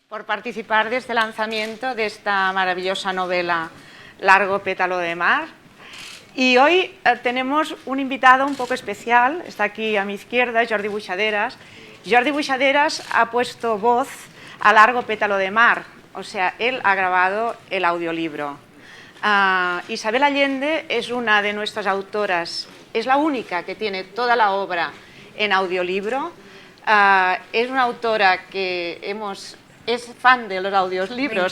por participar de este lanzamiento de esta maravillosa novela Largo pétalo de mar. Y hoy tenemos un invitado un poco especial, está aquí a mi izquierda, Jordi Buixaderas. Jordi Buixaderas ha puesto voz a Largo pétalo de mar, o sea, él ha grabado el audiolibro. Isabel Allende es una de nuestras autoras, es la única que tiene toda la obra en audiolibro. Es una autora que es fan de los audiolibros,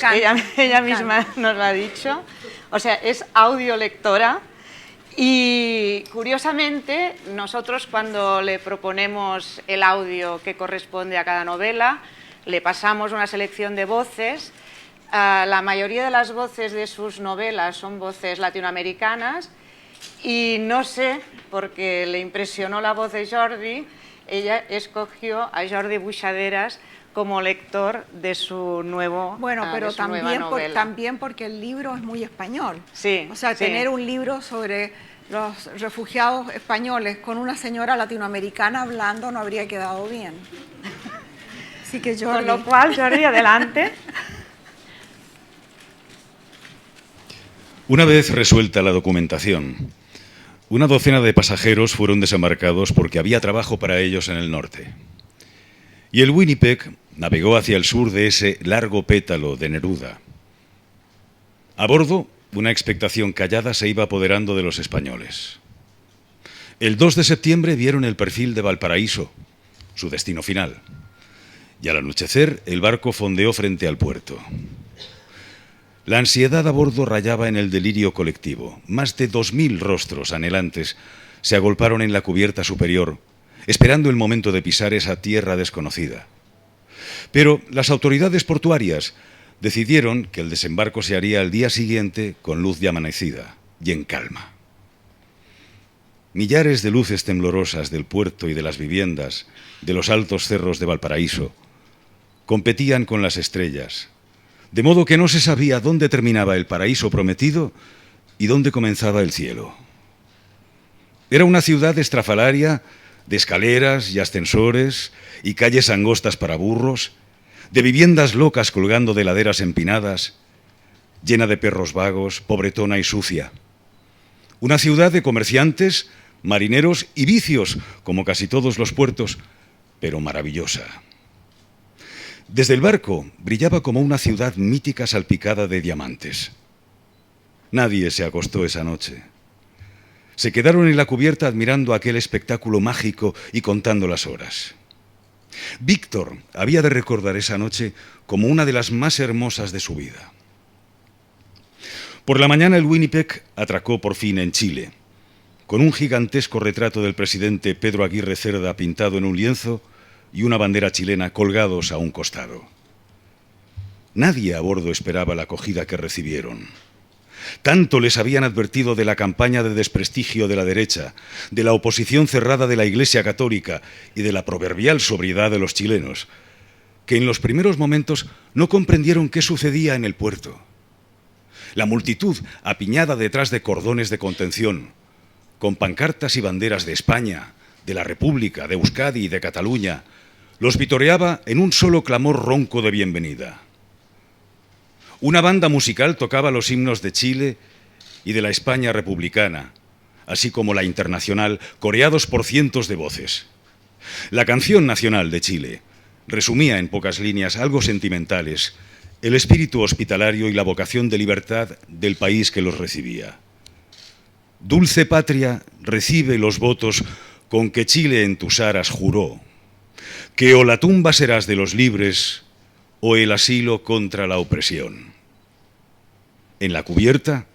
ella misma nos lo ha dicho, o sea, es audiolectora. Y curiosamente, nosotros cuando le proponemos el audio que corresponde a cada novela, le pasamos una selección de voces. La mayoría de las voces de sus novelas son voces latinoamericanas y no sé, porque le impresionó la voz de Jordi, ella escogió a Jordi Buixaderas como lector de su nuevo pero también porque el libro es muy español. Sí, o sea, sí. Tener un libro sobre los refugiados españoles con una señora latinoamericana hablando no habría quedado bien. Así que Jordi. Con lo cual, Jordi, adelante. Una vez resuelta la documentación, una docena de pasajeros fueron desembarcados porque había trabajo para ellos en el norte. Y el Winnipeg navegó hacia el sur de ese largo pétalo de Neruda. A bordo, una expectación callada se iba apoderando de los españoles. El 2 de septiembre vieron el perfil de Valparaíso, su destino final. Y al anochecer, el barco fondeó frente al puerto. La ansiedad a bordo rayaba en el delirio colectivo. Más de 2000 rostros anhelantes se agolparon en la cubierta superior, esperando el momento de pisar esa tierra desconocida. Pero las autoridades portuarias decidieron que el desembarco se haría al día siguiente con luz de amanecida y en calma. Millares de luces temblorosas del puerto y de las viviendas, de los altos cerros de Valparaíso, competían con las estrellas, de modo que no se sabía dónde terminaba el paraíso prometido y dónde comenzaba el cielo. Era una ciudad estrafalaria, de escaleras y ascensores y calles angostas para burros, de viviendas locas colgando de laderas empinadas, llena de perros vagos, pobretona y sucia. Una ciudad de comerciantes, marineros y vicios, como casi todos los puertos, pero maravillosa. Desde el barco brillaba como una ciudad mítica salpicada de diamantes. Nadie se acostó esa noche. Se quedaron en la cubierta admirando aquel espectáculo mágico y contando las horas. Víctor había de recordar esa noche como una de las más hermosas de su vida. Por la mañana el Winnipeg atracó por fin en Chile, con un gigantesco retrato del presidente Pedro Aguirre Cerda pintado en un lienzo y una bandera chilena colgados a un costado. Nadie a bordo esperaba la acogida que recibieron. Tanto les habían advertido de la campaña de desprestigio de la derecha, de la oposición cerrada de la Iglesia Católica y de la proverbial sobriedad de los chilenos, que en los primeros momentos no comprendieron qué sucedía en el puerto. La multitud, apiñada detrás de cordones de contención, con pancartas y banderas de España, de la República, de Euskadi y de Cataluña, los vitoreaba en un solo clamor ronco de bienvenida. Una banda musical tocaba los himnos de Chile y de la España republicana, así como la internacional, coreados por cientos de voces. La canción nacional de Chile resumía en pocas líneas, algo sentimentales, el espíritu hospitalario y la vocación de libertad del país que los recibía. Dulce patria, recibe los votos con que Chile en tus aras juró, que o la tumba serás de los libres o el asilo contra la opresión. En la cubierta,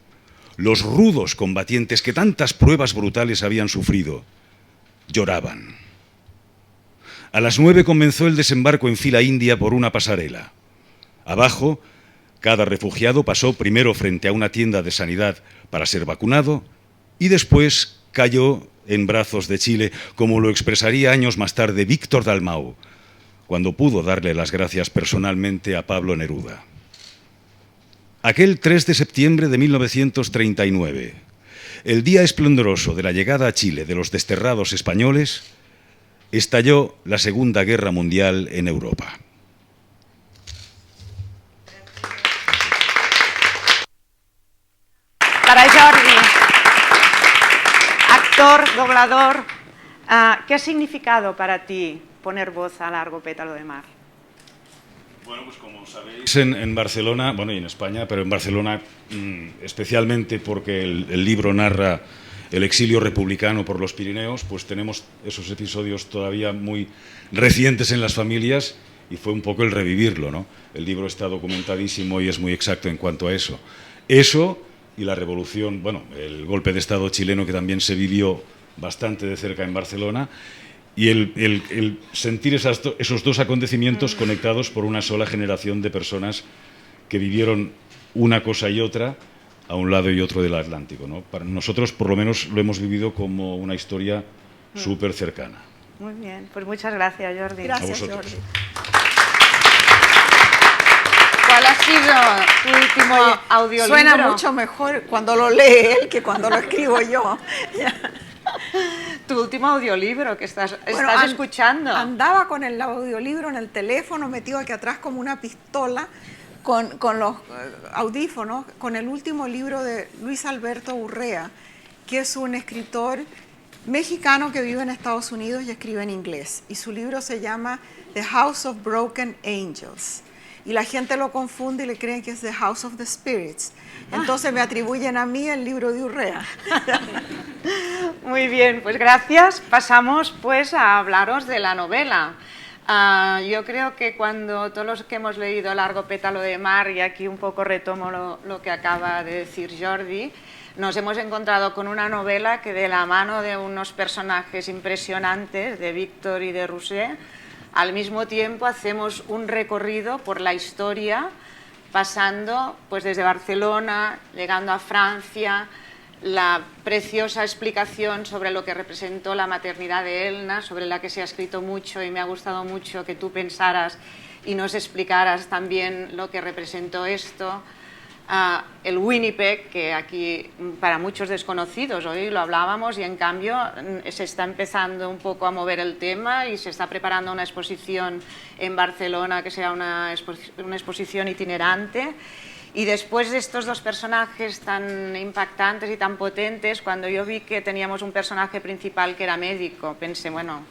los rudos combatientes que tantas pruebas brutales habían sufrido, lloraban. A las 9 comenzó el desembarco en fila india por una pasarela. Abajo, cada refugiado pasó primero frente a una tienda de sanidad para ser vacunado y después cayó en brazos de Chile, como lo expresaría años más tarde Víctor Dalmau, cuando pudo darle las gracias personalmente a Pablo Neruda. Aquel 3 de septiembre de 1939, el día esplendoroso de la llegada a Chile de los desterrados españoles, estalló la Segunda Guerra Mundial en Europa. Hola Jordi, actor, doblador. ¿Qué ha significado para ti poner voz a Largo pétalo de mar? Bueno, pues como sabéis, en Barcelona, bueno, y en España, pero en Barcelona especialmente porque el libro narra el exilio republicano por los Pirineos, pues tenemos esos episodios todavía muy recientes en las familias y fue un poco el revivirlo, ¿no? El libro está documentadísimo y es muy exacto en cuanto a eso. Eso y la revolución, bueno, el golpe de Estado chileno que también se vivió bastante de cerca en Barcelona, y el sentir esos dos acontecimientos conectados por una sola generación de personas que vivieron una cosa y otra a un lado y otro del Atlántico, ¿no? Para nosotros, por lo menos, lo hemos vivido como una historia súper cercana. Muy bien, pues muchas gracias, Jordi. Gracias, Jordi. ¿Cuál ha sido tu último audiolibro? Suena mucho mejor cuando lo lee él que cuando lo escribo yo. Tu último audiolibro que estás Bueno, escuchando. Andaba con el audiolibro en el teléfono, metido aquí atrás como una pistola, con los audífonos, con el último libro de Luis Alberto Urrea, que es un escritor mexicano que vive en Estados Unidos y escribe en inglés. Y su libro se llama The House of Broken Angels. Y la gente lo confunde y le creen que es The House of the Spirits. Entonces me atribuyen a mí el libro de Urrea. Muy bien, pues gracias. Pasamos pues a hablaros de la novela. Yo creo que cuando todos los que hemos leído Largo pétalo de mar, y aquí un poco retomo lo que acaba de decir Jordi, nos hemos encontrado con una novela que de la mano de unos personajes impresionantes, de Víctor y de Roser, al mismo tiempo hacemos un recorrido por la historia, pasando pues desde Barcelona, llegando a Francia, la preciosa explicación sobre lo que representó la maternidad de Elna, sobre la que se ha escrito mucho y me ha gustado mucho que tú pensaras y nos explicaras también lo que representó esto. El Winnipeg, que aquí para muchos desconocidos, hoy lo hablábamos y en cambio se está empezando un poco a mover el tema y se está preparando una exposición en Barcelona que sea una exposición itinerante. Y después de estos dos personajes tan impactantes y tan potentes, cuando yo vi que teníamos un personaje principal que era médico, pensé, bueno,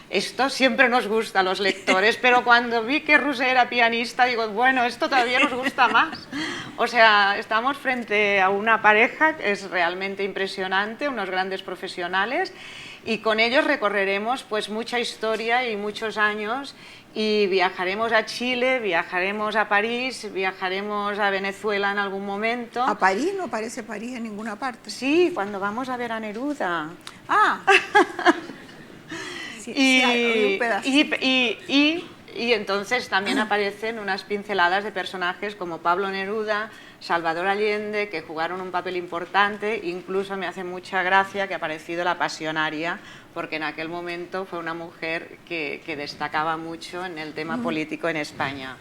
esto siempre nos gusta a los lectores, pero cuando vi que Roser era pianista, digo, bueno, esto todavía nos gusta más. O sea, estamos frente a una pareja que es realmente impresionante, unos grandes profesionales, y con ellos recorreremos pues mucha historia y muchos años, y viajaremos a Chile, viajaremos a París, viajaremos a Venezuela en algún momento. ¿A París? No aparece París en ninguna parte. Sí, cuando vamos a ver a Neruda. Ah. Sí, y entonces también aparecen unas pinceladas de personajes como Pablo Neruda, Salvador Allende, que jugaron un papel importante. Incluso me hace mucha gracia que ha aparecido la Pasionaria, porque en aquel momento fue una mujer que destacaba mucho en el tema político en España.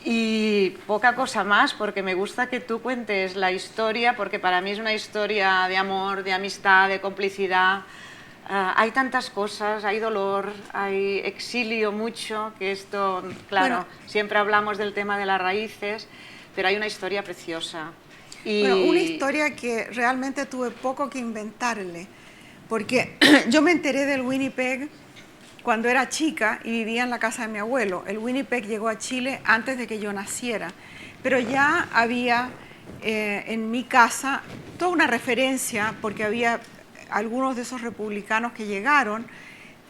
Y poca cosa más, porque me gusta que tú cuentes la historia, porque para mí es una historia de amor, de amistad, de complicidad. Hay tantas cosas, hay dolor, hay exilio mucho, que esto, claro, bueno, siempre hablamos del tema de las raíces, pero hay una historia preciosa. Y bueno, una historia que realmente tuve poco que inventarle, porque yo me enteré del Winnipeg cuando era chica y vivía en la casa de mi abuelo. El Winnipeg llegó a Chile antes de que yo naciera, pero ya había en mi casa toda una referencia, porque había algunos de esos republicanos que llegaron,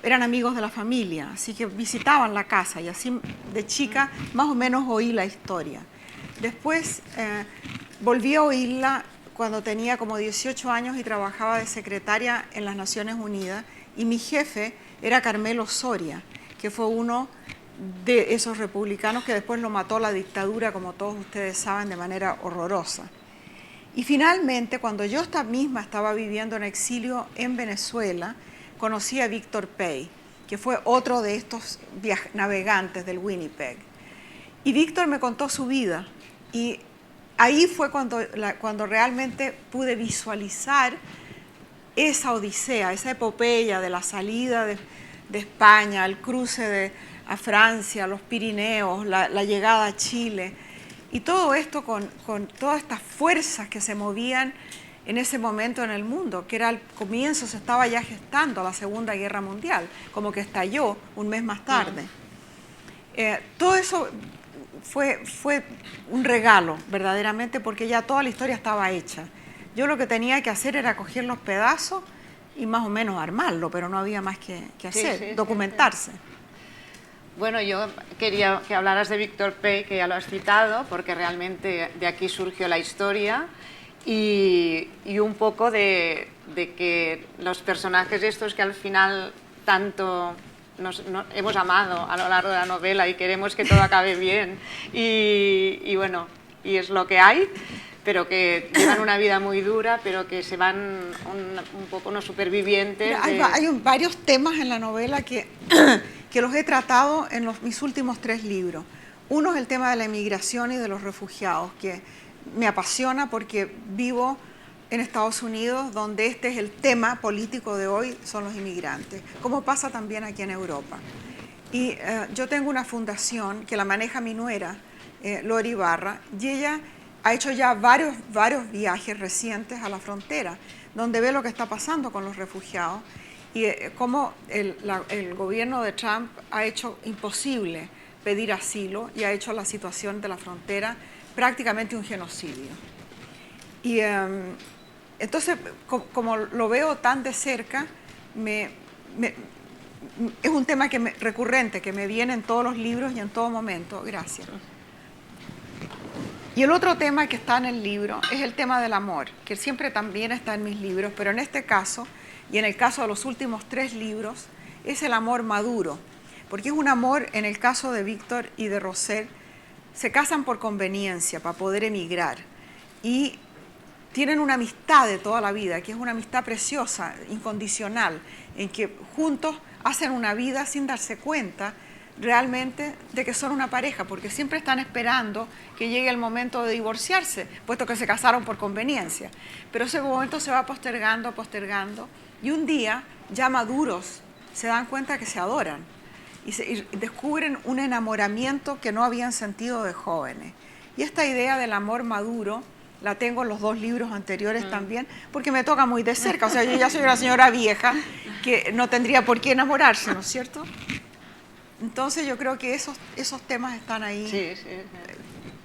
eran amigos de la familia, así que visitaban la casa y así de chica más o menos oí la historia. Después volví a oírla cuando tenía como 18 años y trabajaba de secretaria en las Naciones Unidas, y mi jefe era Carmelo Soria, que fue uno de esos republicanos que después lo mató la dictadura, como todos ustedes saben, de manera horrorosa. Y finalmente, cuando yo misma estaba viviendo en exilio en Venezuela, conocí a Víctor Pey, que fue otro de estos navegantes del Winnipeg. Y Víctor me contó su vida, y ahí fue cuando realmente pude visualizar esa odisea, esa epopeya de la salida de España, el cruce a Francia, los Pirineos, la llegada a Chile. Y todo esto con todas estas fuerzas que se movían en ese momento en el mundo, que era al comienzo, se estaba ya gestando la Segunda Guerra Mundial, como que estalló un mes más tarde. Todo eso fue un regalo, verdaderamente, porque ya toda la historia estaba hecha. Yo lo que tenía que hacer era coger los pedazos y más o menos armarlo, pero no había más que hacer, documentarse. Bueno, yo quería que hablaras de Víctor Pey, que ya lo has citado, porque realmente de aquí surgió la historia y un poco de que los personajes estos que al final tanto nos hemos amado a lo largo de la novela y queremos que todo acabe bien y bueno, y es lo que hay, pero que llevan una vida muy dura, pero que se van un poco unos supervivientes. Mira, hay varios temas en la novela que los he tratado en mis últimos 3 libros. Uno es el tema de la inmigración y de los refugiados, que me apasiona porque vivo en Estados Unidos, donde este es el tema político de hoy, son los inmigrantes, como pasa también aquí en Europa. Y yo tengo una fundación que la maneja mi nuera, Lori Ibarra, y ella ha hecho ya varios viajes recientes a la frontera, donde ve lo que está pasando con los refugiados y cómo el gobierno de Trump ha hecho imposible pedir asilo y ha hecho la situación de la frontera prácticamente un genocidio. Y entonces, como lo veo tan de cerca, es un tema recurrente, que me viene en todos los libros y en todo momento. Gracias. Y el otro tema que está en el libro es el tema del amor, que siempre también está en mis libros, pero en este caso, y en el caso de los últimos 3 libros, es el amor maduro, porque es un amor, en el caso de Víctor y de Rosel, se casan por conveniencia, para poder emigrar, y tienen una amistad de toda la vida, que es una amistad preciosa, incondicional, en que juntos hacen una vida sin darse cuenta realmente de que son una pareja, porque siempre están esperando que llegue el momento de divorciarse, puesto que se casaron por conveniencia. Pero ese momento se va postergando, y un día, ya maduros, se dan cuenta que se adoran y descubren un enamoramiento que no habían sentido de jóvenes. Y esta idea del amor maduro la tengo en los 2 libros anteriores también, porque me toca muy de cerca. O sea, yo ya soy una señora vieja que no tendría por qué enamorarse, ¿no es cierto? Entonces yo creo que esos temas están ahí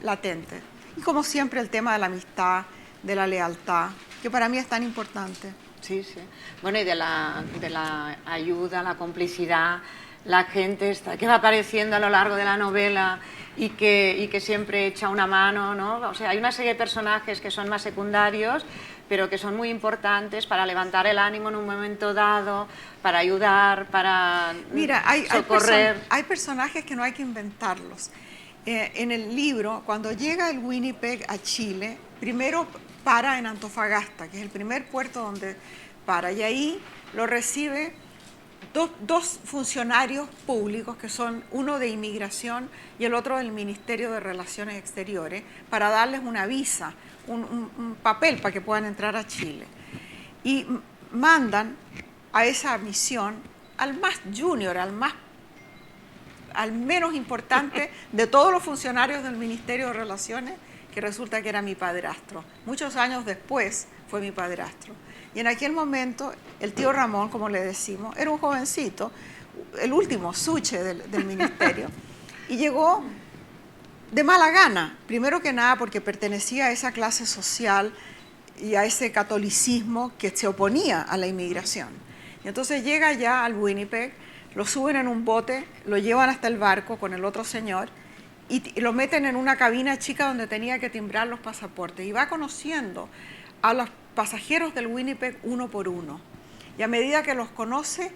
latentes. Y como siempre el tema de la amistad, de la lealtad, que para mí es tan importante. Sí, sí. Bueno, y de la ayuda, la complicidad, la gente que va apareciendo a lo largo de la novela y que siempre echa una mano, ¿no? O sea, hay una serie de personajes que son más secundarios, pero que son muy importantes para levantar el ánimo en un momento dado, para ayudar, para socorrer. Hay personajes que no hay que inventarlos. En el libro, cuando llega el Winnipeg a Chile, primero para en Antofagasta, que es el primer puerto donde para, y ahí lo recibe dos funcionarios públicos, que son uno de inmigración y el otro del Ministerio de Relaciones Exteriores, para darles una visa, un papel para que puedan entrar a Chile. Y mandan a esa misión al más junior, al menos importante de todos los funcionarios del Ministerio de Relaciones, que resulta que era mi padrastro. Muchos años después fue mi padrastro. Y en aquel momento, el tío Ramón, como le decimos, era un jovencito, el último suche del ministerio, y llegó de mala gana, primero que nada porque pertenecía a esa clase social y a ese catolicismo que se oponía a la inmigración. Y entonces llega ya al Winnipeg, lo suben en un bote, lo llevan hasta el barco con el otro señor y lo meten en una cabina chica donde tenía que timbrar los pasaportes, y va conociendo a los pasajeros del Winnipeg uno por uno. Y a medida que los conoce,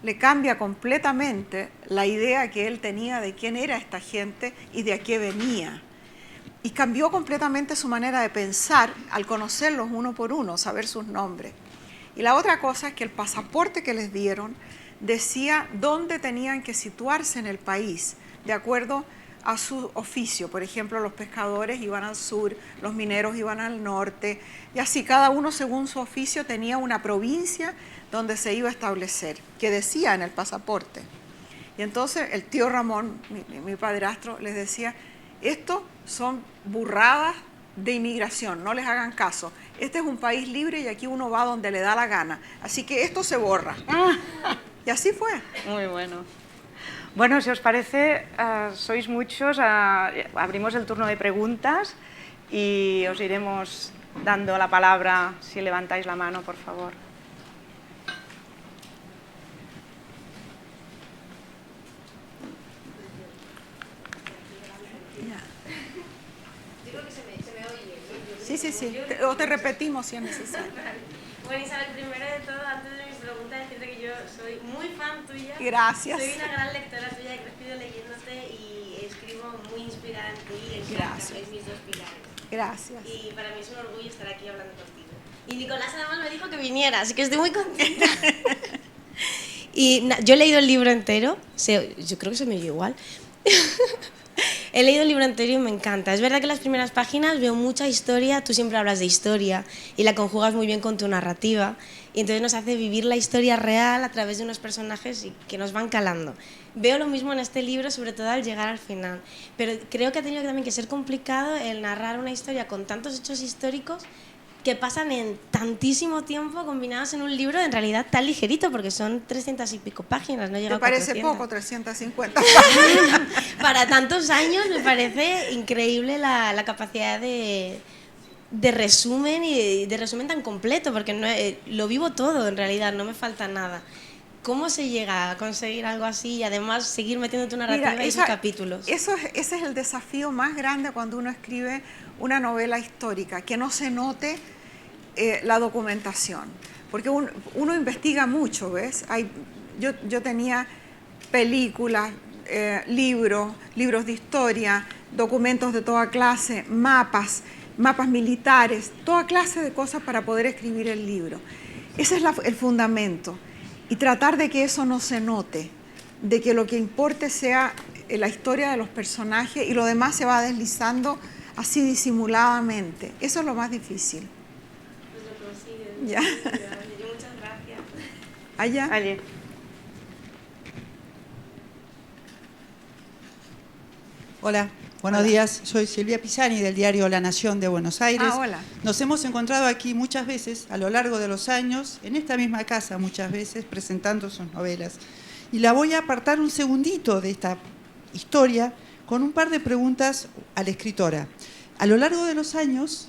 le cambia completamente la idea que él tenía de quién era esta gente y de a qué venía. Y cambió completamente su manera de pensar al conocerlos uno por uno, saber sus nombres. Y la otra cosa es que el pasaporte que les dieron decía dónde tenían que situarse en el país, de acuerdo a su oficio. Por ejemplo, los pescadores iban al sur, los mineros iban al norte, y así cada uno según su oficio tenía una provincia donde se iba a establecer, que decía en el pasaporte. Y entonces el tío Ramón, mi padrastro, les decía, Esto son burradas de inmigración, no les hagan caso. Este es un país libre y aquí uno va donde le da la gana. Así que esto se borra. Y así fue. Muy bueno. Bueno, si os parece, sois muchos, abrimos el turno de preguntas y os iremos dando la palabra si levantáis la mano, por favor. Digo que se me oye. Sí. O te repetimos si es necesario. Bueno, Isabel, primero de todo, antes de mis preguntas, decirte que yo soy muy fan tuya. Gracias. Soy una gran lectora tuya, he crecido leyéndote y escribo muy inspirada en ti. Gracias. Sois mis dos pilares. Gracias. Y para mí es un orgullo estar aquí hablando contigo. Y Nicolás además me dijo que viniera, así que estoy muy contenta. Yo he leído el libro entero, yo creo que se me oye igual. He leído el libro entero y me encanta. Es verdad que en las primeras páginas veo mucha historia, tú siempre hablas de historia y la conjugas muy bien con tu narrativa y entonces nos hace vivir la historia real a través de unos personajes que nos van calando. Veo lo mismo en este libro, sobre todo al llegar al final, pero creo que ha tenido también que ser complicado el narrar una historia con tantos hechos históricos que pasan en tantísimo tiempo combinados en un libro en realidad tan ligerito, porque son 300 y pico páginas, no llega a 400. ¿Te parece poco 350? Para tantos años me parece increíble la capacidad de resumen y de resumen tan completo, porque no, lo vivo todo en realidad, no me falta nada. ¿Cómo se llega a conseguir algo así y además seguir metiendo tu narrativa y sus capítulos? Ese es el desafío más grande cuando uno escribe una novela histórica, que no se note la documentación. Porque uno investiga mucho, ¿ves? Yo tenía películas, libros de historia, documentos de toda clase, mapas militares, toda clase de cosas para poder escribir el libro. Ese es el fundamento. Y tratar de que eso no se note, de que lo que importe sea la historia de los personajes y lo demás se va deslizando así disimuladamente. Eso es lo más difícil. Pues lo consigues. Ya. Muchas gracias. Allá. Allí. Hola, buenos días. Soy Silvia Pisani del diario La Nación de Buenos Aires. Hola. Nos hemos encontrado aquí muchas veces a lo largo de los años, en esta misma casa muchas veces, presentando sus novelas. Y la voy a apartar un segundito de esta historia con un par de preguntas a la escritora. A lo largo de los años,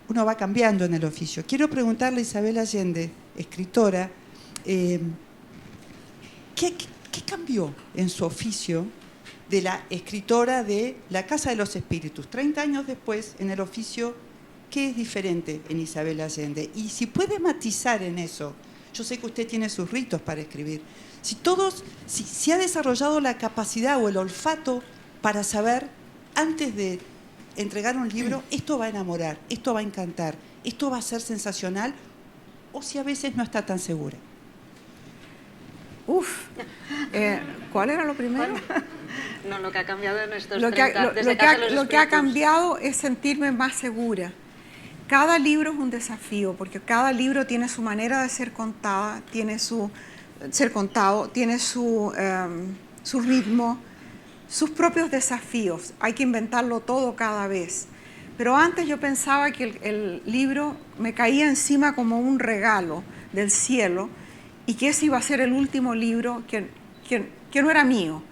uno va cambiando en el oficio. Quiero preguntarle a Isabel Allende, escritora, ¿qué cambió en su oficio de la escritora de La Casa de los Espíritus? 30 años después, en el oficio, ¿qué es diferente en Isabel Allende? Y si puede matizar en eso, yo sé que usted tiene sus ritos para escribir, si ha desarrollado la capacidad o el olfato para saber, antes de entregar un libro, esto va a enamorar, esto va a encantar, esto va a ser sensacional, o si a veces no está tan segura. ¿Cuál era lo primero? No, lo que ha cambiado en estos Lo 30, desde que Casa de los lo que ha Espíritus. cambiado es sentirme más segura. Cada libro es un desafío, porque cada libro tiene su manera de ser contada, tiene su ritmo, sus propios desafíos. Hay que inventarlo todo cada vez. Pero antes yo pensaba que el libro me caía encima como un regalo del cielo y que ese iba a ser el último libro que no era mío.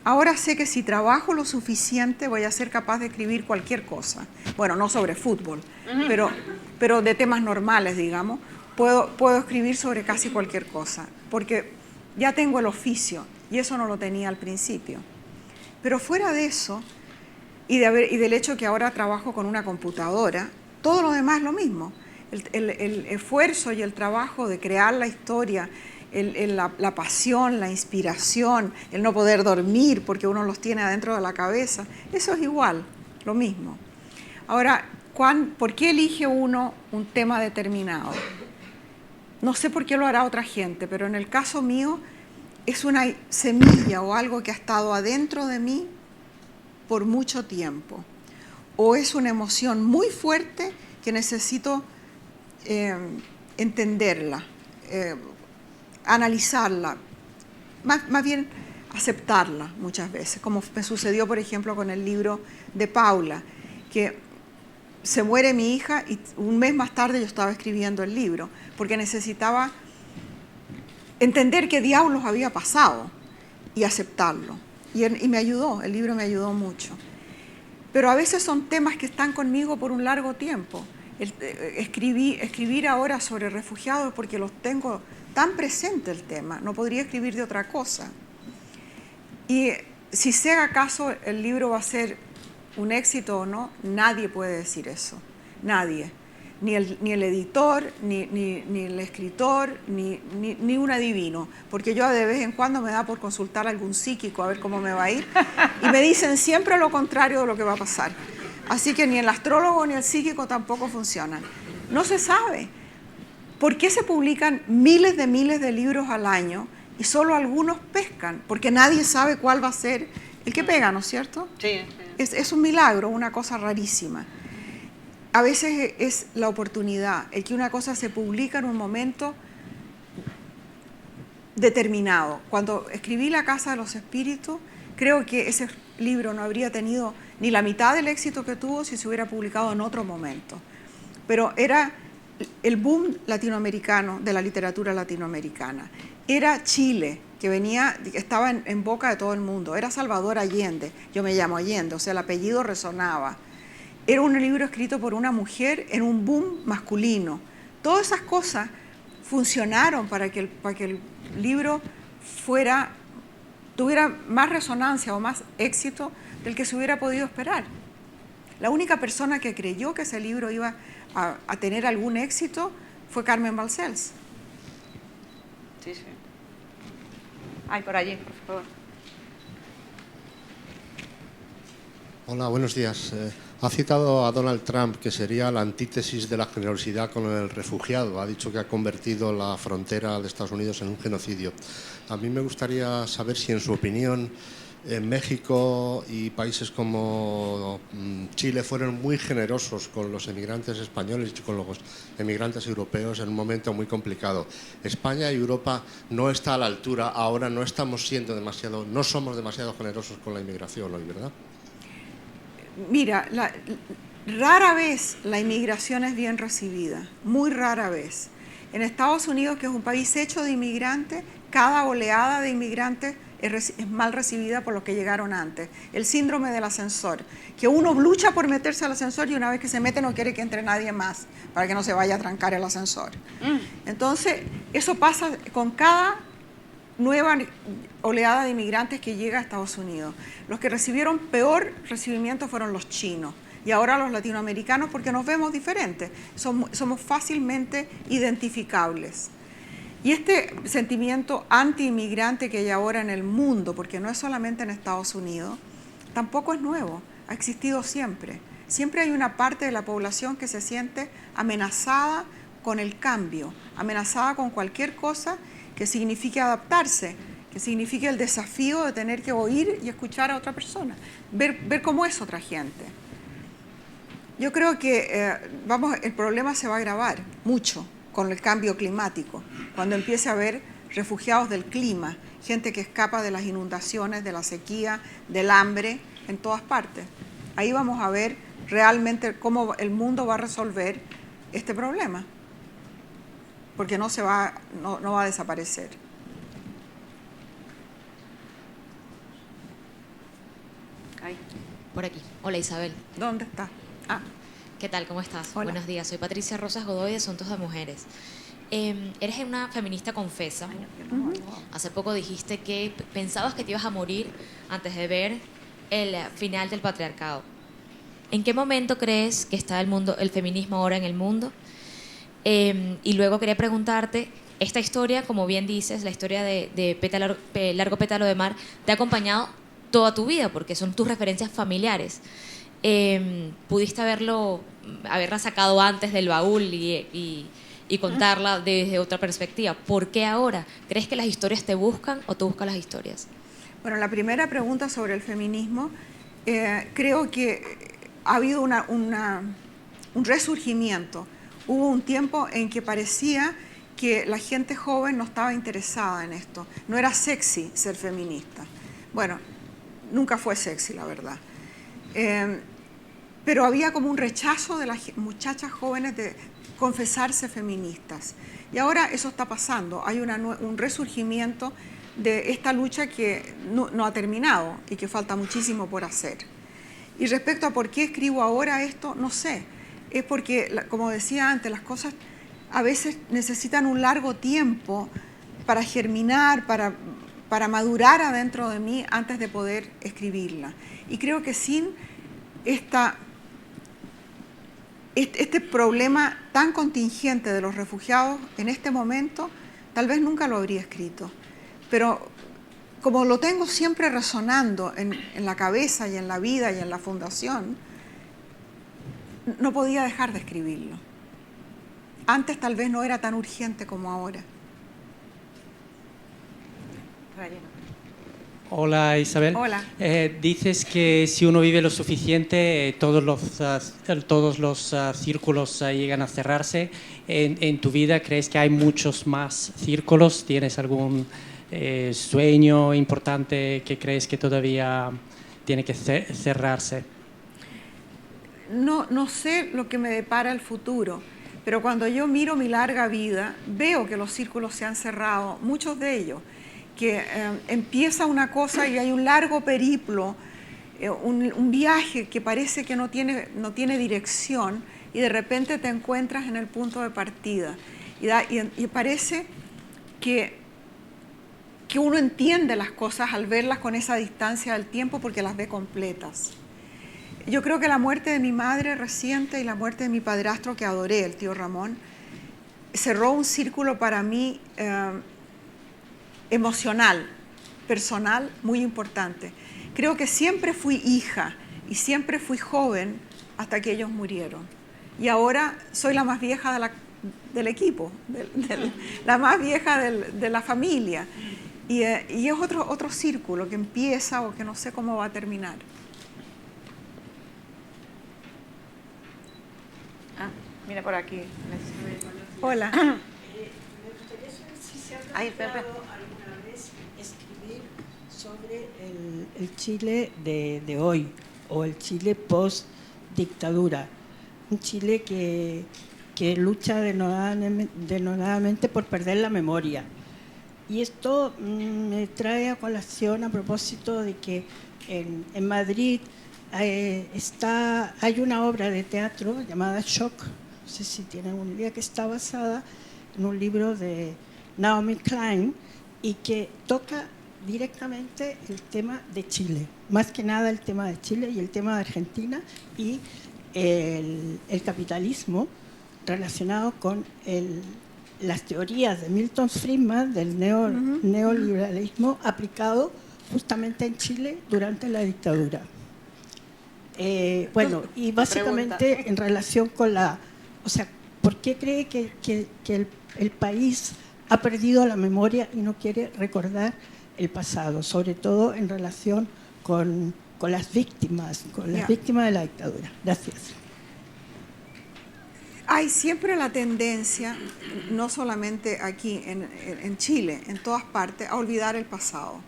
Ahora sé que si trabajo lo suficiente voy a ser capaz de escribir cualquier cosa. Bueno, no sobre fútbol, pero de temas normales, digamos. Puedo escribir sobre casi cualquier cosa, porque ya tengo el oficio y eso no lo tenía al principio. Pero fuera de eso, y del hecho que ahora trabajo con una computadora, todo lo demás es lo mismo. El esfuerzo y el trabajo de crear la historia, la pasión, la inspiración, el no poder dormir porque uno los tiene adentro de la cabeza, eso es igual, lo mismo. Ahora, ¿por qué elige uno un tema determinado? No sé por qué lo hará otra gente, pero en el caso mío es una semilla o algo que ha estado adentro de mí por mucho tiempo. O es una emoción muy fuerte que necesito entenderla, analizarla, más bien aceptarla muchas veces, como me sucedió, por ejemplo, con el libro de Paula, que se muere mi hija y un mes más tarde yo estaba escribiendo el libro, porque necesitaba entender qué diablos había pasado y aceptarlo. Y me ayudó, el libro me ayudó mucho. Pero a veces son temas que están conmigo por un largo tiempo. Escribir ahora sobre refugiados porque los tengo tan presente el tema, no podría escribir de otra cosa. Y si sea acaso el libro va a ser un éxito o no, nadie puede decir eso, nadie. Ni el editor, ni el escritor, ni un adivino, porque yo de vez en cuando me da por consultar a algún psíquico a ver cómo me va a ir, y me dicen siempre lo contrario de lo que va a pasar. Así que ni el astrólogo ni el psíquico tampoco funcionan. No se sabe. ¿Por qué se publican miles de libros al año y solo algunos pescan? Porque nadie sabe cuál va a ser el que pega, ¿no es cierto? Sí. Es un milagro, una cosa rarísima. A veces es la oportunidad, el que una cosa se publica en un momento determinado. Cuando escribí La Casa de los Espíritus, creo que ese libro no habría tenido ni la mitad del éxito que tuvo si se hubiera publicado en otro momento. Pero era el boom latinoamericano de la literatura latinoamericana. Era Chile, que estaba en boca de todo el mundo. Era Salvador Allende, yo me llamo Allende, o sea, el apellido resonaba. Era un libro escrito por una mujer en un boom masculino. Todas esas cosas funcionaron para que el libro tuviera más resonancia o más éxito del que se hubiera podido esperar. La única persona que creyó que ese libro iba a tener algún éxito fue Carmen Balcells. Sí. Ay, por allí, por favor. Hola, buenos días. Ha citado a Donald Trump, que sería la antítesis de la generosidad con el refugiado. Ha dicho que ha convertido la frontera de Estados Unidos en un genocidio. A mí me gustaría saber si, en su opinión, México y países como Chile fueron muy generosos con los emigrantes españoles y con los emigrantes europeos en un momento muy complicado. España y Europa no está a la altura ahora, no somos demasiado generosos con la inmigración hoy, ¿verdad? Mira, rara vez la inmigración es bien recibida, muy rara vez. En Estados Unidos, que es un país hecho de inmigrantes, cada oleada de inmigrantes es mal recibida por los que llegaron antes. El síndrome del ascensor, que uno lucha por meterse al ascensor y una vez que se mete no quiere que entre nadie más para que no se vaya a trancar el ascensor. Entonces, eso pasa con cada nueva oleada de inmigrantes que llega a Estados Unidos. Los que recibieron peor recibimiento fueron los chinos y ahora los latinoamericanos, porque nos vemos diferentes, somos fácilmente identificables. Y este sentimiento anti-inmigrante que hay ahora en el mundo, porque no es solamente en Estados Unidos, tampoco es nuevo, ha existido siempre. Siempre hay una parte de la población que se siente amenazada con el cambio, amenazada con cualquier cosa que signifique adaptarse, que signifique el desafío de tener que oír y escuchar a otra persona, ver cómo es otra gente. Yo creo que el problema se va a agravar mucho con el cambio climático, cuando empiece a haber refugiados del clima, gente que escapa de las inundaciones, de la sequía, del hambre, en todas partes. Ahí vamos a ver realmente cómo el mundo va a resolver este problema, porque no va a desaparecer. Ay. Por aquí. Hola, Isabel. ¿Dónde está? Ah. ¿Qué tal? ¿Cómo estás? Hola. Buenos días. Soy Patricia Rosas Godoy de Asuntos de Mujeres. Eres una feminista confesa. Hace poco dijiste que pensabas que te ibas a morir antes de ver el final del patriarcado. ¿En qué momento crees que está el feminismo ahora en el mundo? Y luego quería preguntarte, esta historia, como bien dices, la historia de Largo Pétalo de Mar, te ha acompañado toda tu vida porque son tus referencias familiares. Pudiste haberla sacado antes del baúl y contarla desde otra perspectiva. ¿Por qué ahora? ¿Crees que las historias te buscan o tú buscas las historias? Bueno, la primera pregunta sobre el feminismo, creo que ha habido un resurgimiento. Hubo un tiempo en que parecía que la gente joven no estaba interesada en esto. No era sexy ser feminista. Bueno, nunca fue sexy, la verdad. Pero había como un rechazo de las muchachas jóvenes de confesarse feministas. Y ahora eso está pasando. Hay un resurgimiento de esta lucha que no ha terminado y que falta muchísimo por hacer. Y respecto a por qué escribo ahora esto, no sé. Es porque, como decía antes, las cosas a veces necesitan un largo tiempo para germinar, para madurar adentro de mí antes de poder escribirla. Y creo que sin este problema tan contingente de los refugiados en este momento, tal vez nunca lo habría escrito. Pero como lo tengo siempre resonando en la cabeza y en la vida y en la fundación, no podía dejar de escribirlo. Antes tal vez no era tan urgente como ahora. Hola Isabel. Hola. Dices que si uno vive lo suficiente, todos los círculos llegan a cerrarse. ¿En tu vida crees que hay muchos más círculos? ¿Tienes algún sueño importante que crees que todavía tiene que cerrarse? No sé lo que me depara el futuro, pero cuando yo miro mi larga vida, veo que los círculos se han cerrado, muchos de ellos, que empieza una cosa y hay un largo periplo, un viaje que parece que no tiene dirección y de repente te encuentras en el punto de partida. Y parece que uno entiende las cosas al verlas con esa distancia del tiempo porque las ve completas. Yo creo que la muerte de mi madre reciente y la muerte de mi padrastro que adoré, el tío Ramón, cerró un círculo para mí emocional, personal, muy importante. Creo que siempre fui hija y siempre fui joven hasta que ellos murieron. Y ahora soy la más vieja del equipo, la más vieja de la familia. Y es otro círculo que empieza o que no sé cómo va a terminar. Mira por aquí. Hola. Me gustaría saber si se ha planteado alguna vez escribir sobre el Chile de hoy o el Chile post-dictadura. Un Chile que lucha denodadamente por perder la memoria. Y esto me trae a colación a propósito de que en Madrid hay una obra de teatro llamada Shock, no sé si tienen una idea, que está basada en un libro de Naomi Klein y que toca directamente el tema de Chile, más que nada el tema de Chile y el tema de Argentina y el capitalismo relacionado con las teorías de Milton Friedman del neoliberalismo aplicado justamente en Chile durante la dictadura. Bueno, y básicamente en relación con o sea, ¿por qué cree que el país ha perdido la memoria y no quiere recordar el pasado, sobre todo en relación con las víctimas, víctimas de la dictadura? Gracias. Hay siempre la tendencia, no solamente aquí en Chile, en todas partes, a olvidar el pasado.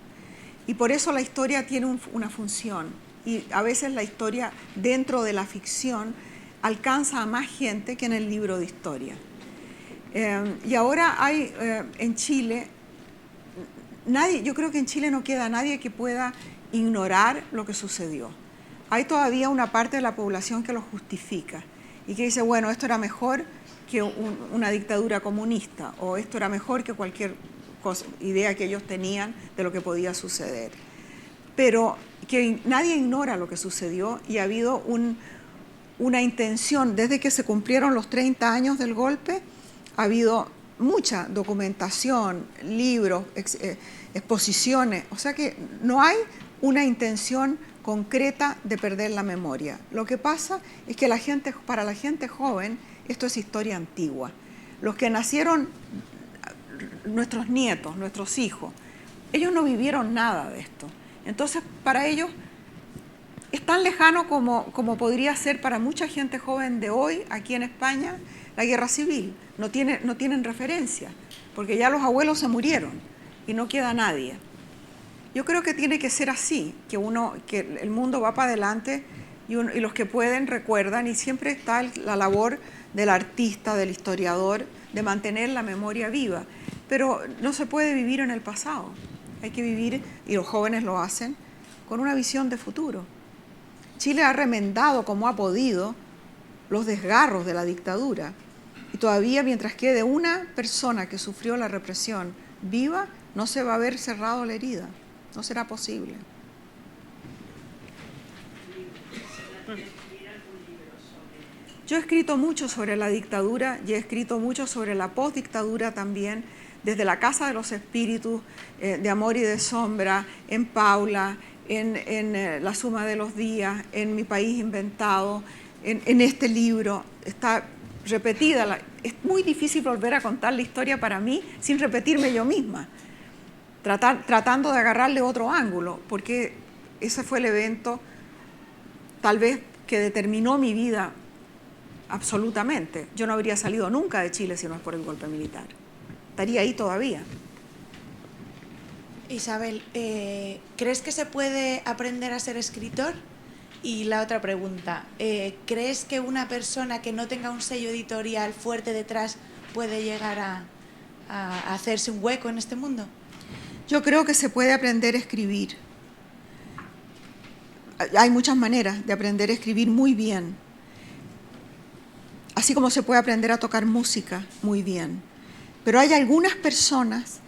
Y por eso la historia tiene una función. Y a veces la historia dentro de la ficción alcanza a más gente que en el libro de historia. Y ahora hay en Chile, yo creo que en Chile no queda nadie que pueda ignorar lo que sucedió. Hay todavía una parte de la población que lo justifica y que dice, bueno, esto era mejor que una dictadura comunista o esto era mejor que cualquier idea que ellos tenían de lo que podía suceder. Pero que nadie ignora lo que sucedió y ha habido una intención, desde que se cumplieron los 30 años del golpe, ha habido mucha documentación, libros, exposiciones, o sea que no hay una intención concreta de perder la memoria. Lo que pasa es que para la gente joven esto es historia antigua. Los que nacieron, nuestros nietos, nuestros hijos, ellos no vivieron nada de esto. Entonces, para ellos es tan lejano como podría ser para mucha gente joven de hoy, aquí en España, la guerra civil. No tienen referencia, porque ya los abuelos se murieron y no queda nadie. Yo creo que tiene que ser así, que el mundo va para adelante y los que pueden recuerdan, y siempre está la labor del artista, del historiador, de mantener la memoria viva. Pero no se puede vivir en el pasado, hay que vivir, y los jóvenes lo hacen, con una visión de futuro. Chile ha remendado como ha podido los desgarros de la dictadura, y todavía mientras quede una persona que sufrió la represión viva, no se va a ver cerrado la herida, no será posible. Yo he escrito mucho sobre la dictadura y he escrito mucho sobre la postdictadura también, desde La Casa de los Espíritus, de Amor y de Sombra, en Paula, en La Suma de los Días, en Mi País Inventado, en este libro. Está repetida. Es muy difícil volver a contar la historia para mí sin repetirme yo misma, tratando de agarrarle otro ángulo, porque ese fue el evento tal vez que determinó mi vida absolutamente. Yo no habría salido nunca de Chile si no es por el golpe militar. Estaría ahí todavía. Isabel, ¿crees que se puede aprender a ser escritor? Y la otra pregunta, ¿crees que una persona que no tenga un sello editorial fuerte detrás puede llegar a hacerse un hueco en este mundo? Yo creo que se puede aprender a escribir. Hay muchas maneras de aprender a escribir muy bien. Así como se puede aprender a tocar música muy bien. Pero hay algunas personas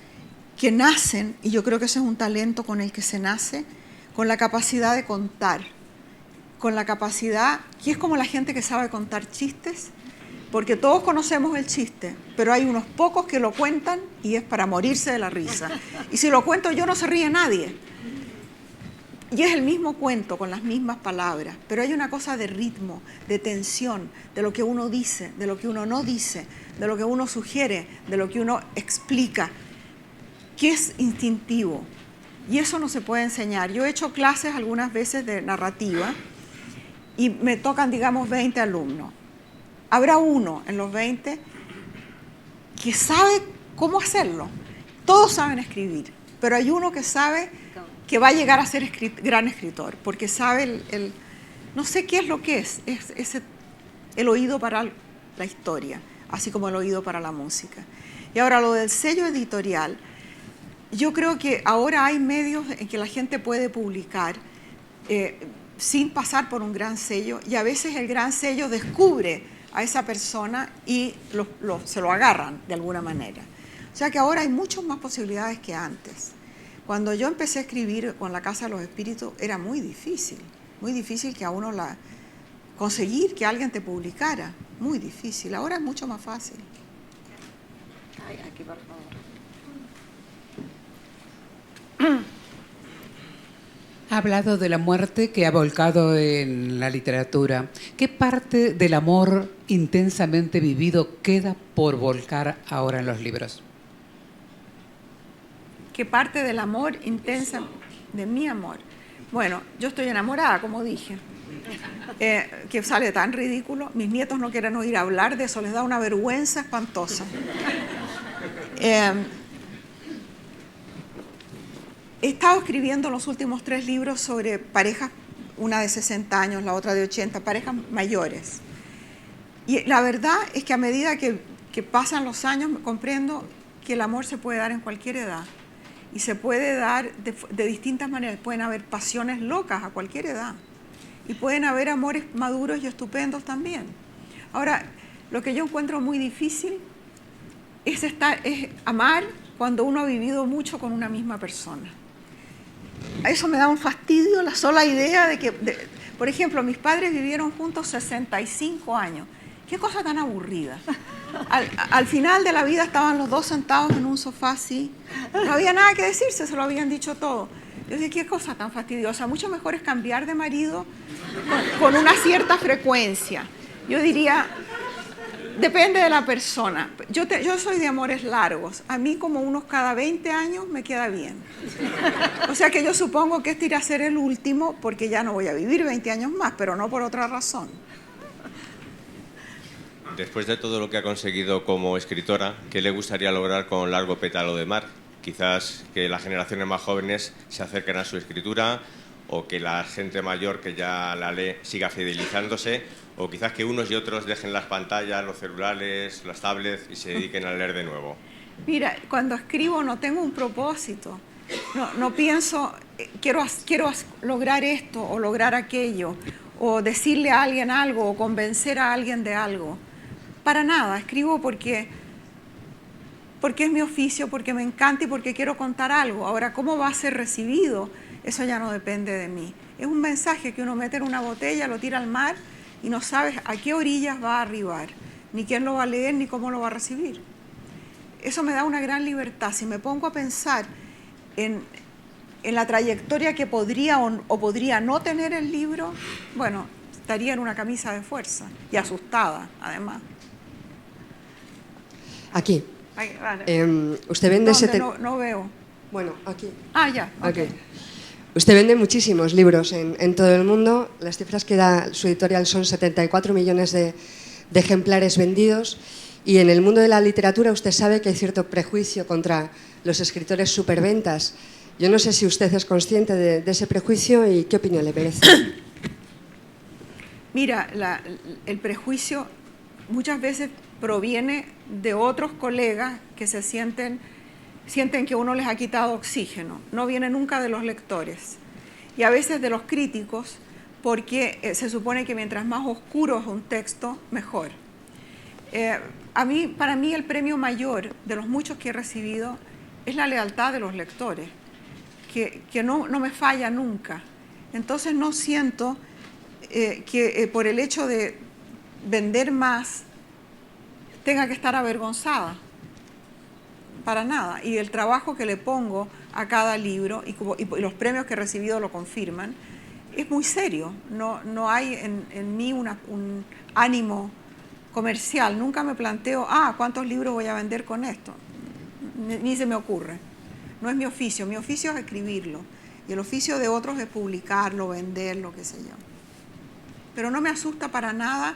que nacen, y yo creo que ese es un talento con el que se nace, con la capacidad de contar, con la capacidad, que es como la gente que sabe contar chistes, porque todos conocemos el chiste, pero hay unos pocos que lo cuentan y es para morirse de la risa. Y si lo cuento yo no se ríe nadie. Y es el mismo cuento con las mismas palabras, pero hay una cosa de ritmo, de tensión, de lo que uno dice, de lo que uno no dice, de lo que uno sugiere, de lo que uno explica, que es instintivo. Y eso no se puede enseñar. Yo he hecho clases algunas veces de narrativa y me tocan, digamos, 20 alumnos. Habrá uno en los 20 que sabe cómo hacerlo. Todos saben escribir, pero hay uno que sabe que va a llegar a ser gran escritor, porque sabe no sé qué es lo que es el oído para la historia, así como el oído para la música. Y ahora lo del sello editorial, yo creo que ahora hay medios en que la gente puede publicar sin pasar por un gran sello, y a veces el gran sello descubre a esa persona y se lo agarran de alguna manera. O sea que ahora hay muchas más posibilidades que antes. Cuando yo empecé a escribir con La Casa de los Espíritus era muy difícil que a uno conseguir que alguien te publicara, muy difícil. Ahora es mucho más fácil. Ay, aquí, por favor. Ha hablado de la muerte que ha volcado en la literatura. ¿Qué parte del amor intensamente vivido queda por volcar ahora en los libros? ¿Qué parte del amor intensa de mi amor? Bueno, yo estoy enamorada, como dije, que sale tan ridículo. Mis nietos no quieren oír hablar de eso, les da una vergüenza espantosa. He estado escribiendo los últimos 3 libros sobre parejas, una de 60 años, la otra de 80, parejas mayores. Y la verdad es que a medida que pasan los años comprendo que el amor se puede dar en cualquier edad. Y se puede dar de distintas maneras. Pueden haber pasiones locas a cualquier edad. Y pueden haber amores maduros y estupendos también. Ahora, lo que yo encuentro muy difícil es amar cuando uno ha vivido mucho con una misma persona. A eso me da un fastidio la sola idea de que, por ejemplo, mis padres vivieron juntos 65 años. Qué cosa tan aburrida. Al final de la vida estaban los dos sentados en un sofá así. No había nada que decirse, se lo habían dicho todo. Yo decía, qué cosa tan fastidiosa. Mucho mejor es cambiar de marido con una cierta frecuencia. Yo diría, depende de la persona. Yo soy de amores largos. A mí como unos cada 20 años me queda bien. O sea que yo supongo que este irá a ser el último porque ya no voy a vivir 20 años más, pero no por otra razón. Después de todo lo que ha conseguido como escritora, ¿qué le gustaría lograr con Largo Pétalo de Mar? quizás que las generaciones más jóvenes se acerquen a su escritura, o que la gente mayor que ya la lee siga fidelizándose, o quizás que unos y otros dejen las pantallas, los celulares, las tablets y se dediquen a leer de nuevo? Mira, cuando escribo no tengo un propósito, no pienso, quiero lograr esto o lograr aquello, o decirle a alguien algo, o convencer a alguien de algo. Para nada, escribo porque es mi oficio, porque me encanta y porque quiero contar algo. Ahora, ¿cómo va a ser recibido? Eso ya no depende de mí. Es un mensaje que uno mete en una botella, lo tira al mar y no sabes a qué orillas va a arribar, ni quién lo va a leer, ni cómo lo va a recibir. Eso me da una gran libertad. Si me pongo a pensar en la trayectoria que podría o podría no tener el libro, bueno, estaría en una camisa de fuerza y asustada, además. Aquí. Ay, vale. Usted vende... No veo. Bueno, aquí. Ah, ya. Okay. Usted vende muchísimos libros en todo el mundo. Las cifras que da su editorial son 74 millones de ejemplares vendidos. Y en el mundo de la literatura usted sabe que hay cierto prejuicio contra los escritores superventas. Yo no sé si usted es consciente de ese prejuicio y qué opinión le merece. Mira, el prejuicio muchas veces proviene de otros colegas que sienten que uno les ha quitado oxígeno. No viene nunca de los lectores. Y a veces de los críticos, porque se supone que mientras más oscuro es un texto, mejor. Para mí el premio mayor de los muchos que he recibido es la lealtad de los lectores, que no me falla nunca. Entonces no siento que por el hecho de vender más tenga que estar avergonzada, para nada. Y el trabajo que le pongo a cada libro y los premios que he recibido lo confirman, es muy serio. No hay en mí un ánimo comercial. Nunca me planteo, ¿cuántos libros voy a vender con esto? Ni se me ocurre. No es mi oficio es escribirlo. Y el oficio de otros es publicarlo, venderlo, qué sé yo. Pero no me asusta para nada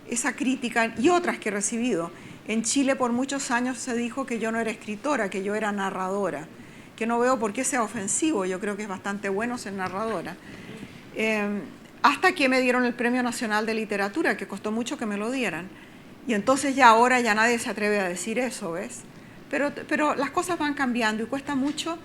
esa crítica y otras que he recibido. En Chile por muchos años se dijo que yo no era escritora, que yo era narradora, que no veo por qué sea ofensivo. Yo creo que es bastante bueno ser narradora. Hasta que me dieron el Premio Nacional de Literatura, que costó mucho que me lo dieran. Y entonces ahora ya nadie se atreve a decir eso, ¿ves? Pero las cosas van cambiando y cuesta mucho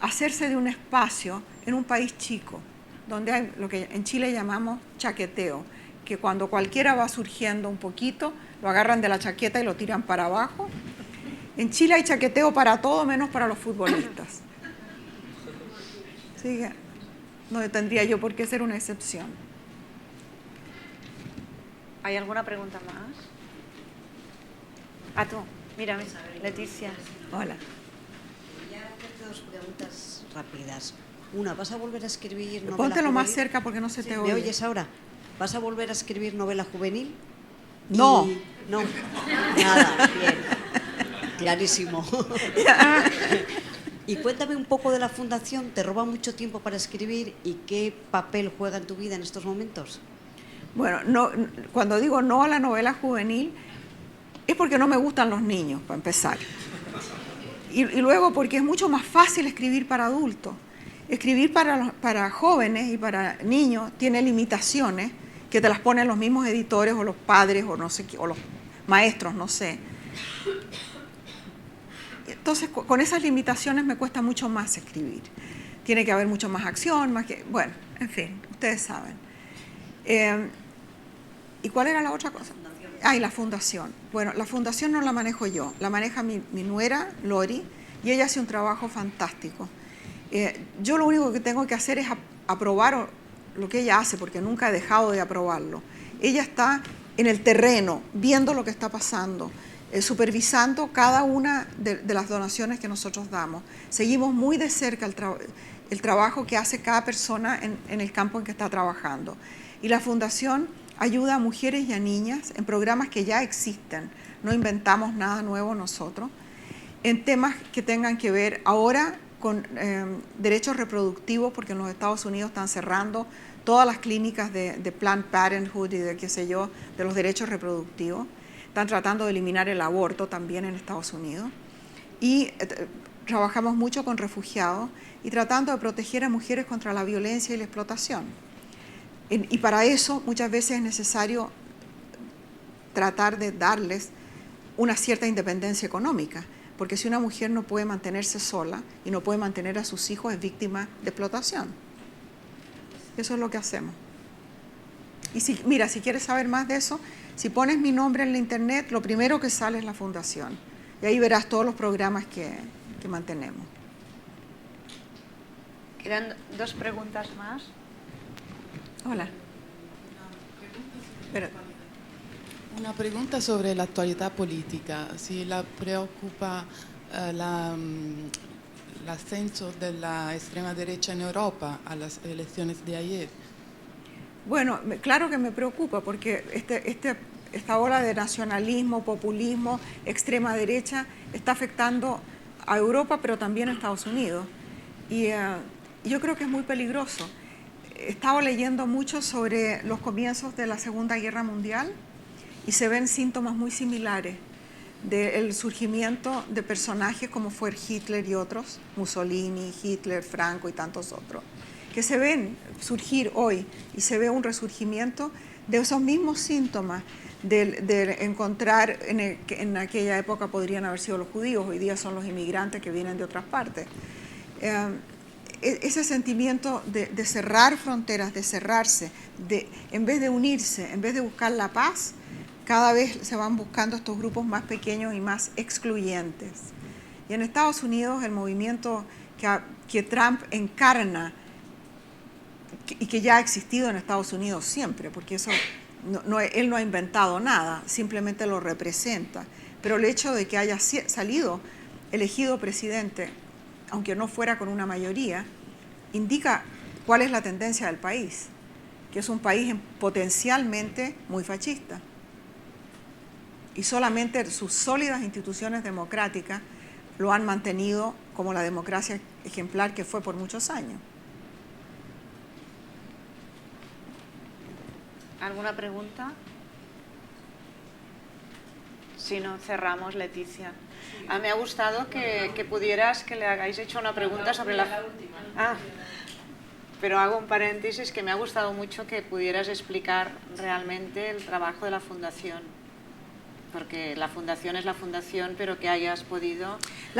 hacerse de un espacio en un país chico, donde hay lo que en Chile llamamos chaqueteo, que cuando cualquiera va surgiendo un poquito, lo agarran de la chaqueta y lo tiran para abajo. En Chile hay chaqueteo para todo menos para los futbolistas. Sí, no tendría yo por qué ser una excepción. ¿Hay alguna pregunta más? Tú, mírame, Leticia. Hola. Voy a hacerte dos preguntas rápidas. Una, ¿vas a volver a escribir novela Póntelo juvenil? más cerca porque no se te oye. ¿Me oyes ahora? ¿Vas a volver a escribir novela juvenil? No. No, nada, bien. Clarísimo. Y cuéntame un poco de la fundación. ¿Te roba mucho tiempo para escribir y qué papel juega en tu vida en estos momentos? Bueno, cuando digo no a la novela juvenil es porque no me gustan los niños, para empezar. Y luego porque es mucho más fácil escribir para adultos. Escribir para jóvenes y para niños tiene limitaciones que te las ponen los mismos editores o los padres o no sé qué, o los maestros, no sé. Entonces, con esas limitaciones me cuesta mucho más escribir. Tiene que haber mucho más acción, bueno, en fin, ustedes saben. ¿Y cuál era la otra cosa? Y la fundación. Bueno, la fundación no la manejo yo, la maneja mi nuera, Lori, y ella hace un trabajo fantástico. Yo lo único que tengo que hacer es aprobar lo que ella hace, porque nunca he dejado de aprobarlo. Ella está en el terreno, viendo lo que está pasando, supervisando cada una de las donaciones que nosotros damos. Seguimos muy de cerca el trabajo que hace cada persona en el campo en que está trabajando. Y la fundación ayuda a mujeres y a niñas en programas que ya existen. No inventamos nada nuevo nosotros, en temas que tengan que ver ahora con derechos reproductivos, porque en los Estados Unidos están cerrando todas las clínicas de Planned Parenthood y de qué sé yo, de los derechos reproductivos. Están tratando de eliminar el aborto también en Estados Unidos. Y trabajamos mucho con refugiados y tratando de proteger a mujeres contra la violencia y la explotación. Y para eso muchas veces es necesario tratar de darles una cierta independencia económica, porque si una mujer no puede mantenerse sola y no puede mantener a sus hijos, es víctima de explotación. Eso es lo que hacemos. Y mira, si quieres saber más de eso, si pones mi nombre en la internet, lo primero que sale es la fundación. Y ahí verás todos los programas que mantenemos. Quedan 2 preguntas más. Hola. Una pregunta sobre la actualidad política. Si la preocupa el ascenso de la extrema derecha en Europa a las elecciones de ayer. Bueno, claro que me preocupa porque esta ola de nacionalismo, populismo, extrema derecha está afectando a Europa, pero también a Estados Unidos. Y yo creo que es muy peligroso. He estado leyendo mucho sobre los comienzos de la Segunda Guerra Mundial y se ven síntomas muy similares del surgimiento de personajes como fue Hitler y otros, Mussolini, Hitler, Franco y tantos otros, que se ven surgir hoy y se ve un resurgimiento de esos mismos síntomas de encontrar, en aquella época podrían haber sido los judíos, hoy día son los inmigrantes que vienen de otras partes. Ese sentimiento de cerrar fronteras, de cerrarse, en vez de unirse, en vez de buscar la paz, cada vez se van buscando estos grupos más pequeños y más excluyentes. Y en Estados Unidos el movimiento que Trump encarna y que ya ha existido en Estados Unidos siempre, porque eso él no ha inventado nada, simplemente lo representa. Pero el hecho de que haya salido elegido presidente, aunque no fuera con una mayoría, indica cuál es la tendencia del país, que es un país potencialmente muy fascista. Y solamente sus sólidas instituciones democráticas lo han mantenido como la democracia ejemplar que fue por muchos años. ¿Alguna pregunta? Si no, cerramos, Leticia. Me ha gustado que pudieras, que le hagáis hecho una pregunta sobre la última. Pero hago un paréntesis, que me ha gustado mucho que pudieras explicar realmente el trabajo de la Fundación. Porque la Fundación es la Fundación, pero que hayas podido...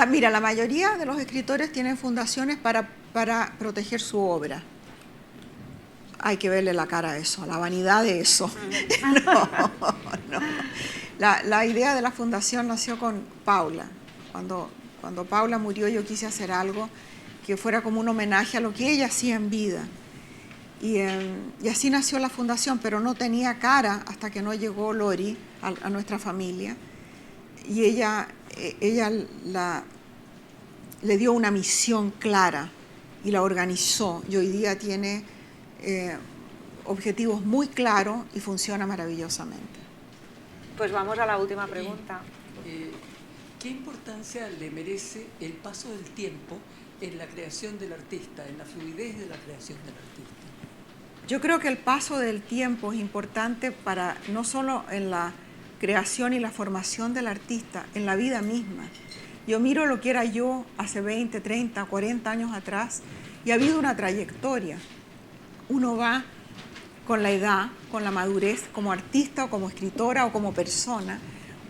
Mira, la mayoría de los escritores tienen fundaciones para proteger su obra. Hay que verle la cara a eso, a la vanidad de eso. No. La idea de la fundación nació con Paula. Cuando Paula murió, yo quise hacer algo que fuera como un homenaje a lo que ella hacía en vida. Y así nació la fundación, pero no tenía cara hasta que no llegó Lori a nuestra familia. Y ella le dio una misión clara y la organizó. Y hoy día tiene objetivos muy claros y funciona maravillosamente. Pues vamos a la última pregunta. ¿Qué importancia le merece el paso del tiempo en la creación del artista, en la fluidez de la creación del artista? Yo creo que el paso del tiempo es importante para no solo en la creación y la formación del artista, en la vida misma. Yo miro lo que era yo hace 20, 30, 40 años atrás y ha habido una trayectoria. Uno va con la edad, con la madurez, como artista o como escritora o como persona,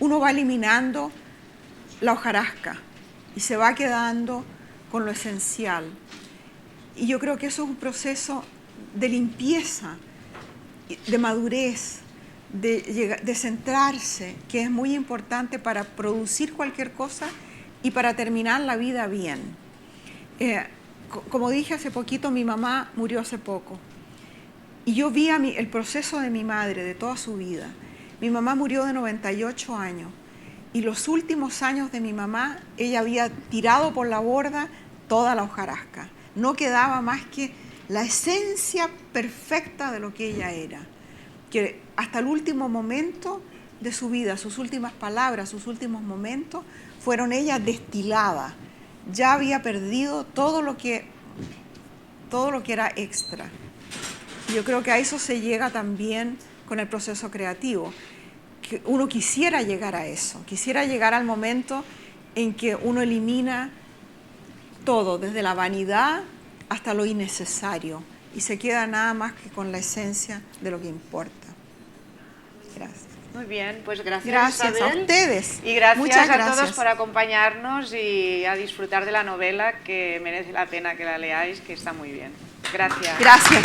uno va eliminando la hojarasca y se va quedando con lo esencial. Y yo creo que eso es un proceso de limpieza, de madurez, de centrarse, que es muy importante para producir cualquier cosa y para terminar la vida bien. Como dije hace poquito, mi mamá murió hace poco. Y yo vi el proceso de mi madre, de toda su vida. Mi mamá murió de 98 años. Y los últimos años de mi mamá, ella había tirado por la borda toda la hojarasca. No quedaba más que la esencia perfecta de lo que ella era. Que hasta el último momento de su vida, sus últimas palabras, sus últimos momentos, fueron ella destilada. Ya había perdido todo lo que era extra. Yo creo que a eso se llega también con el proceso creativo. Que uno quisiera llegar a eso, quisiera llegar al momento en que uno elimina todo, desde la vanidad hasta lo innecesario, y se queda nada más que con la esencia de lo que importa. Gracias. Muy bien, pues gracias, Gracias Isabel. a ustedes. Y gracias Muchas a gracias. todos por acompañarnos y a disfrutar de la novela, que merece la pena que la leáis, que está muy bien. Gracias. Gracias.